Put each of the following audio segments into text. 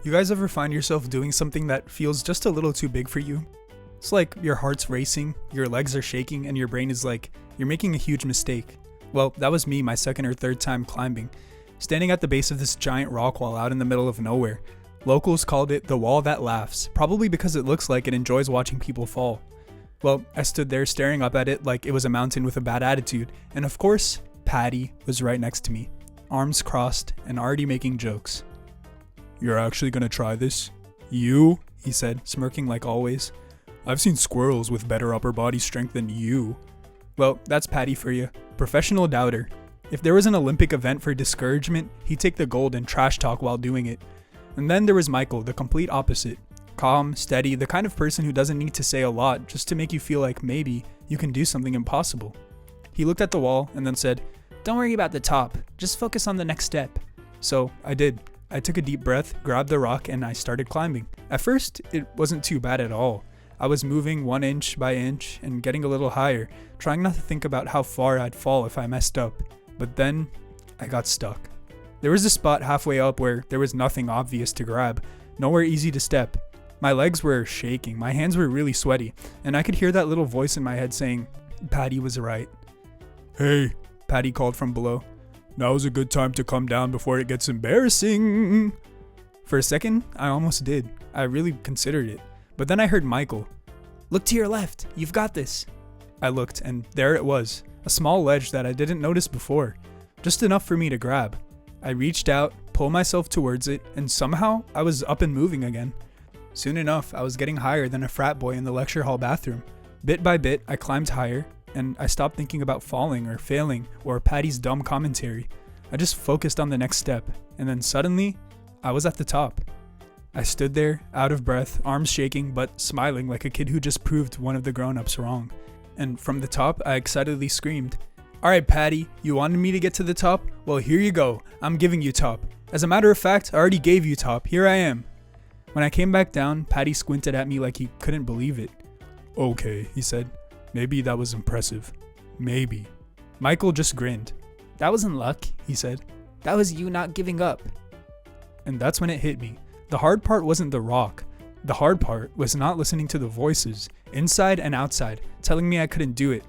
You guys ever find yourself doing something that feels just a little too big for you? It's like your heart's racing, your legs are shaking, and your brain is like, you're making a huge mistake. Well, that was me my second or third time climbing, standing at the base of this giant rock wall out in the middle of nowhere. Locals called it the wall that laughs, probably because it looks like it enjoys watching people fall. Well, I stood there staring up at it like it was a mountain with a bad attitude, and of course, Patty was right next to me, arms crossed and already making jokes. "You're actually gonna try this? You?" he said, smirking like always. "I've seen squirrels with better upper body strength than you." Well, that's Patty for you. Professional doubter. If there was an Olympic event for discouragement, he'd take the gold and trash talk while doing it. And then there was Michael, the complete opposite. Calm, steady, the kind of person who doesn't need to say a lot just to make you feel like maybe you can do something impossible. He looked at the wall and then said, "Don't worry about the top, just focus on the next step." So I did. I took a deep breath, grabbed the rock, and I started climbing. At first, it wasn't too bad at all. I was moving 1 inch by inch and getting a little higher, trying not to think about how far I'd fall if I messed up. But then, I got stuck. There was a spot halfway up where there was nothing obvious to grab, nowhere easy to step. My legs were shaking, my hands were really sweaty, and I could hear that little voice in my head saying, Patty was right. "Hey," Patty called from below. "Now's a good time to come down before it gets embarrassing." For a second, I almost did. I really considered it. But then I heard Michael. "Look to your left, you've got this." I looked, and there it was, a small ledge that I didn't notice before, just enough for me to grab. I reached out, pulled myself towards it, and somehow I was up and moving again. Soon enough, I was getting higher than a frat boy in the lecture hall bathroom. Bit by bit, I climbed higher, and I stopped thinking about falling or failing or Patty's dumb commentary. I just focused on the next step, and then suddenly, I was at the top. I stood there, out of breath, arms shaking, but smiling like a kid who just proved one of the grown-ups wrong. And from the top, I excitedly screamed, "Alright, Patty, you wanted me to get to the top? Well, here you go. I'm giving you top. As a matter of fact, I already gave you top. Here I am." When I came back down, Patty squinted at me like he couldn't believe it. "Okay," he said. "Maybe that was impressive. Maybe." Michael just grinned. "That wasn't luck," he said. "That was you not giving up." And that's when it hit me. The hard part wasn't the rock. The hard part was not listening to the voices, inside and outside, telling me I couldn't do it.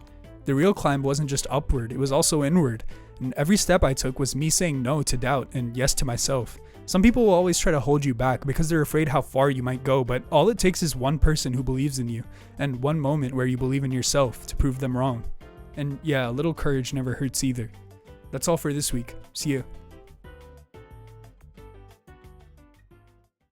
The real climb wasn't just upward, it was also inward. And every step I took was me saying no to doubt and yes to myself. Some people will always try to hold you back because they're afraid how far you might go, but all it takes is one person who believes in you, and one moment where you believe in yourself to prove them wrong. And yeah, a little courage never hurts either. That's all for this week. See ya.